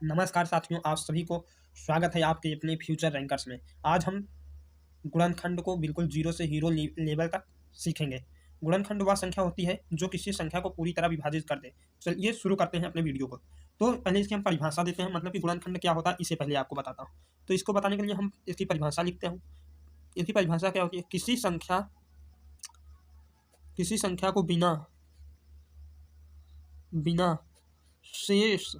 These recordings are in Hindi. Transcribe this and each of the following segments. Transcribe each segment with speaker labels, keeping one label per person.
Speaker 1: नमस्कार साथियों, आप सभी को स्वागत है आपके अपने फ्यूचर रैंकर्स में। आज हम गुणनखंड को बिल्कुल जीरो से हीरो लेवल तक सीखेंगे। गुणनखंड वह संख्या होती है जो किसी संख्या को पूरी तरह विभाजित कर दे। चलिए शुरू करते हैं अपने वीडियो को। तो पहले इसकी हम परिभाषा देते हैं, मतलब कि गुणनखंड क्या होता है इसे पहले आपको बताता हूँ। तो इसको बताने के लिए हम इसकी परिभाषा लिखते हैं। इसकी परिभाषा क्या होती है? किसी संख्या को बिना बिना शेष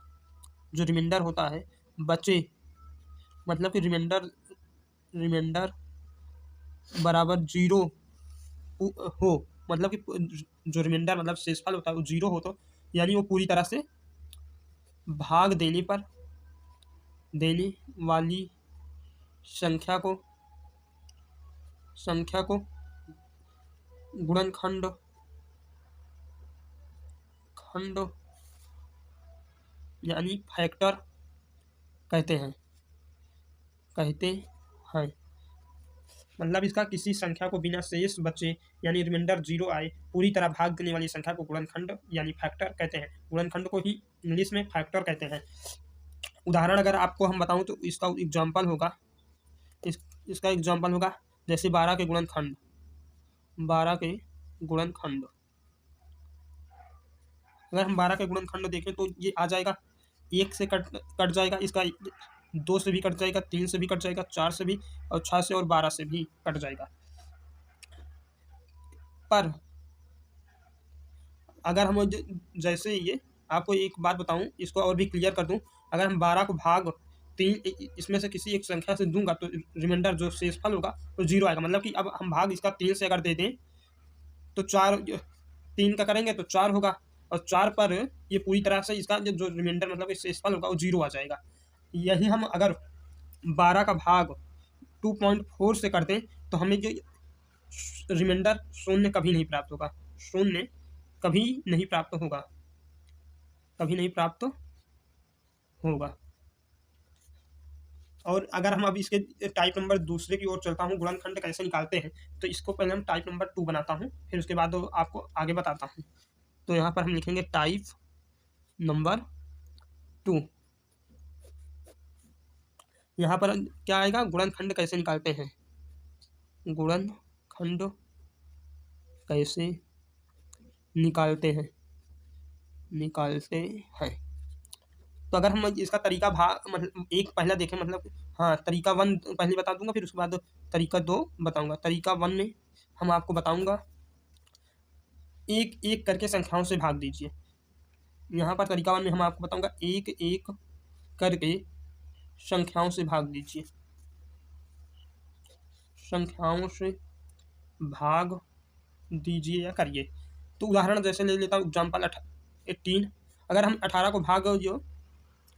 Speaker 1: जो रिमाइंडर होता है बचे, मतलब कि रिमाइंडर बराबर जीरो हो, मतलब कि जो रिमाइंडर मतलब शेषफल होता है वो जीरो हो, तो यानी वो पूरी तरह से भाग देने वाली संख्या को गुणनखंड यानी फैक्टर कहते हैं। मतलब इसका किसी संख्या को बिना शेष बचे यानी रिमाइंडर जीरो आए पूरी तरह भाग देने वाली संख्या को गुणनखंड यानी फैक्टर कहते हैं। गुणनखंड को ही इंग्लिश में फैक्टर कहते हैं। उदाहरण अगर आपको हम बताऊं तो इसका एग्जांपल होगा जैसे 12 के गुणनखंड। अगर हम 12 के गुणनखंड देखें तो ये आ जाएगा, 1 से कट जाएगा, इसका 2 से भी कट जाएगा, 3 से भी कट जाएगा, 4 से भी, और 6 से और 12 से भी कट जाएगा। पर अगर हम जैसे ये आपको एक बात बताऊं, इसको और भी क्लियर कर दूं, अगर हम 12 को भाग 3 इसमें से किसी एक संख्या से दूंगा तो रिमाइंडर जो शेषफल होगा वो जीरो आएगा। मतलब कि अब हम भाग इसका 3 से अगर दे दें तो 3 का करेंगे तो 4 होगा, और 4 पर ये पूरी तरह से इसका जो रिमाइंडर मतलब शेषफल होगा वो जीरो आ जाएगा। यही हम अगर 12 का भाग 2.4 से कर दें तो हमें जो रिमाइंडर शून्य कभी नहीं प्राप्त होगा, कभी नहीं प्राप्त होगा। और अगर हम अब इसके टाइप नंबर दूसरे की ओर चलता हूँ, गुणनखंड कैसे निकालते हैं, तो इसको पहले हम टाइप नंबर 2 बनाता हूँ, फिर उसके बाद आपको आगे बताता हूँ। तो यहाँ पर हम लिखेंगे टाइप नंबर 2। यहाँ पर क्या आएगा? गुणनखंड कैसे निकालते हैं, गुणनखंड कैसे निकालते हैं। तो अगर हम इसका तरीका मतलब एक पहला देखें, मतलब हाँ, तरीका 1 पहले बता दूंगा, फिर उसके बाद तरीका 2 बताऊंगा। तरीका 1 में हम आपको बताऊंगा एक एक करके संख्याओं से भाग दीजिए। यहाँ पर तरीका 1 में हम आपको बताऊंगा एक एक करके संख्याओं से भाग दीजिए, या करिए। तो उदाहरण जैसे ले लेता हूँ, एग्जाम्पल 18। अगर हम 18 को भाग जो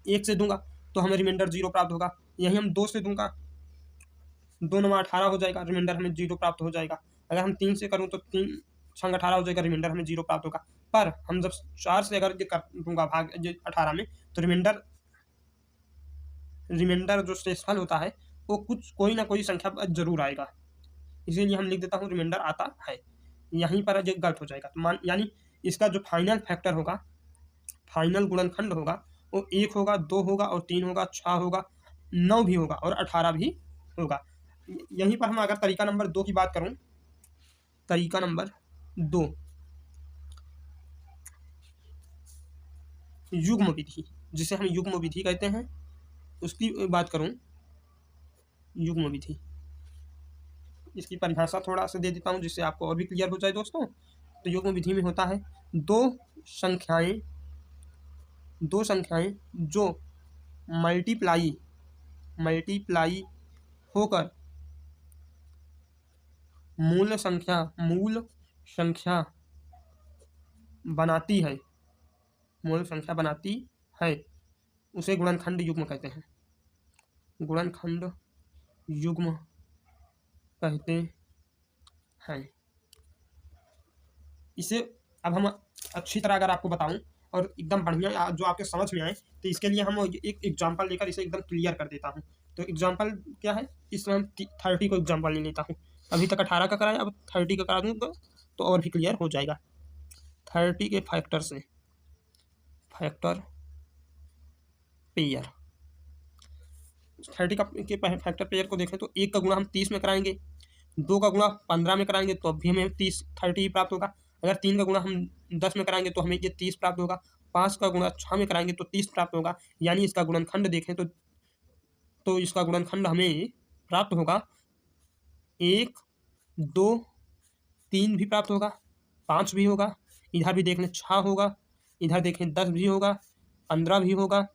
Speaker 1: 1 से दूंगा तो हमें रिमाइंडर जीरो प्राप्त होगा। यही हम 2 से दूंगा, 2 9 18 हो जाएगा, रिमाइंडर हमें जीरो प्राप्त हो जाएगा। अगर हम 3 से करूँ तो 3 6 18 हो जाएगा, रिमाइंडर हमें जीरो प्राप्त होगा। पर हम जब 4 से अगर कर दूंगा भाग 18 में, तो रिमाइंडर जो शेषफल होता है वो कोई ना कोई संख्या जरूर आएगा, इसीलिए हम लिख देता हूँ रिमाइंडर आता है। यहीं पर जो गलत हो जाएगा, तो यानी इसका जो फाइनल फैक्टर होगा, फाइनल गुणनखंड होगा, वो 1 होगा, 2 होगा और 3 होगा, 6 होगा, 9 भी होगा और 18 भी होगा। यहीं पर हम अगर तरीका नंबर 2 की बात करूं, तरीका नंबर 2 युग्म विधि, जिसे हम युग्म विधि कहते हैं, उसकी बात करूं, युग्म विधि, इसकी परिभाषा थोड़ा सा दे देता हूं जिससे आपको और भी क्लियर हो जाए दोस्तों। तो युग्म विधि में होता है दो संख्याएं जो मल्टीप्लाई होकर मूल संख्या बनाती है, उसे गुणनखंड युग्म कहते हैं। गुणनखंड युग्म कहते हैं। इसे अब हम अच्छी तरह अगर आपको बताऊं और एकदम बढ़िया जो आपके समझ में आए, तो इसके लिए हम एक एग्जांपल लेकर इसे एकदम क्लियर कर देता हूं। तो एग्जांपल क्या है, इसमें हम 30 को एग्जांपल ले लेता हूं। अभी तक 18 का कराया, अब 30 का करा दूंगा तो और भी क्लियर हो जाएगा। 30 के फैक्टर पेयर। 30 का के फैक्टर पेयर को देखें तो 1 का गुणा हम 30 में कराएंगे, 2 का गुणा 15 में कराएंगे तो अब भी हमें 30 ही प्राप्त होगा। अगर 3 का गुणा हम 10 में कराएंगे तो हमें ये 30 प्राप्त होगा। 5 का गुणा 6 में कराएंगे तो 30 प्राप्त होगा। यानी इसका गुणनखंड देखें तो इसका गुणनखंड हमें प्राप्त होगा 1, 2, 3 भी प्राप्त होगा, 5 भी होगा, इधर भी देख लें 6 होगा, इधर देखें 10 भी होगा, 15 भी होगा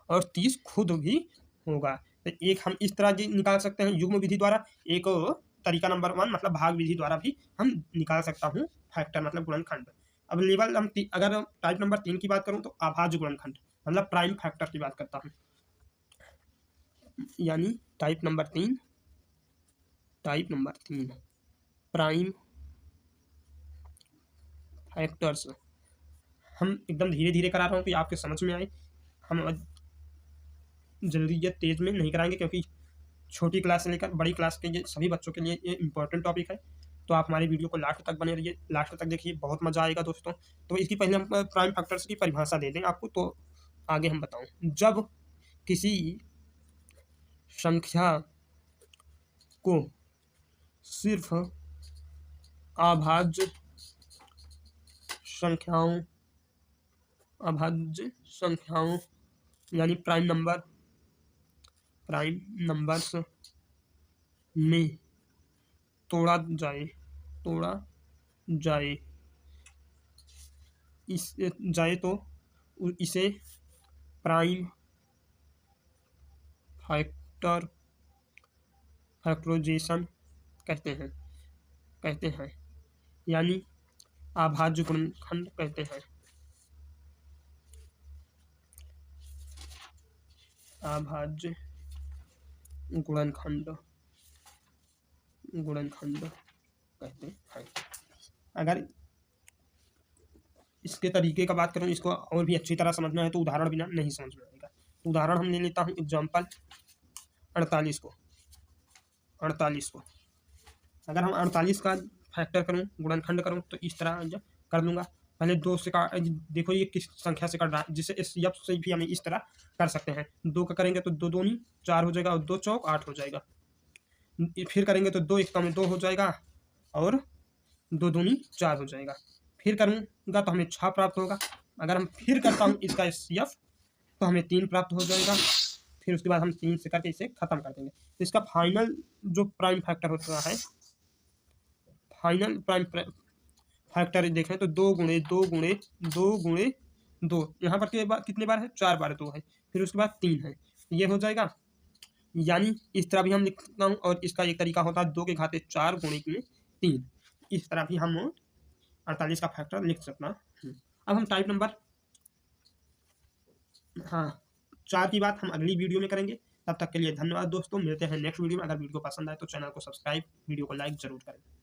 Speaker 1: और 30 खुद भी होगा। तो एक हम इस तरह निकाल सकते हैं युग्म विधि द्वारा। एक तरीका नंबर 1 मतलब भाग विधि द्वारा भी हम निकाल सकता हूँ फैक्टर मतलब गुणनखंड। अब लेवल हम अगर टाइप नंबर 3 की बात करूँ तो अभाज्य गुणनखंड मतलब प्राइम फैक्टर की बात करता हूँ। यानी टाइप नंबर 3 प्राइम फैक्टर्स। हम एकदम धीरे धीरे करा रहा हूँ कि आपके समझ में आए। हम जल्दी या तेज में नहीं कराएंगे क्योंकि छोटी क्लास से लेकर बड़ी क्लास के ये सभी बच्चों के लिए ये इंपॉर्टेंट टॉपिक है। तो आप हमारी वीडियो को लास्ट तक बने रहिए, लास्ट तक देखिए, बहुत मजा आएगा दोस्तों। तो इसकी पहले हम प्राइम फैक्टर्स की परिभाषा दे दें आपको, तो आगे हम बताऊं। जब किसी संख्या को सिर्फ अभाज्य संख्याओं यानी प्राइम नंबर्स में तोड़ा जाए तो इसे प्राइम फैक्टराइजेशन कहते हैं यानी अभाज्य गुणनखंड कहते हैं। अभाज्य गुणनखंड कहते हैं। अगर इसके तरीके का बात करूं, इसको और भी अच्छी तरह समझना है तो उदाहरण बिना नहीं समझ में आएगा। तो उदाहरण हम ले लेता हूं एग्जांपल 48 को। अगर हम 48 का फैक्टर करूं, गुणनखंड करूं तो इस तरह कर लूँगा। पहले 2 से देखो ये किस संख्या से कट रहा है, जिसे इस यप से भी हमें इस तरह कर सकते हैं। 2 का करेंगे तो 2 दूनी 4 हो जाएगा और 2 चौक 8 हो जाएगा। फिर करेंगे तो 2 एकम में 2 हो जाएगा और 2 दूनी 4 हो जाएगा। फिर करूँगा तो हमें 6 प्राप्त होगा। अगर हम फिर करता हूँ इसका एफ तो हमें 3 प्राप्त हो जाएगा। फिर उसके बाद हम 3 से करके इसे खत्म कर देंगे। तो इसका फाइनल जो प्राइम फैक्टर होता है, फाइनल प्राइम फैक्टर देखें तो 2 गुणे 2 यहाँ पर कितने बार है, 4 बार 2 है। फिर उसके बाद 3 है, ये हो जाएगा। यानी इस तरह भी हम लिख सकता हूँ। और इसका एक तरीका होता है 2 के घाते 4 गुणे में 3। इस तरह भी हम 48 का फैक्टर लिख सकना। अब हम टाइप नंबर 4 की बात हम अगली वीडियो में करेंगे। तब तक के लिए धन्यवाद दोस्तों, मिलते हैं नेक्स्ट वीडियो में। अगर वीडियो पसंद आए तो चैनल को सब्सक्राइब, वीडियो को लाइक जरूर करें।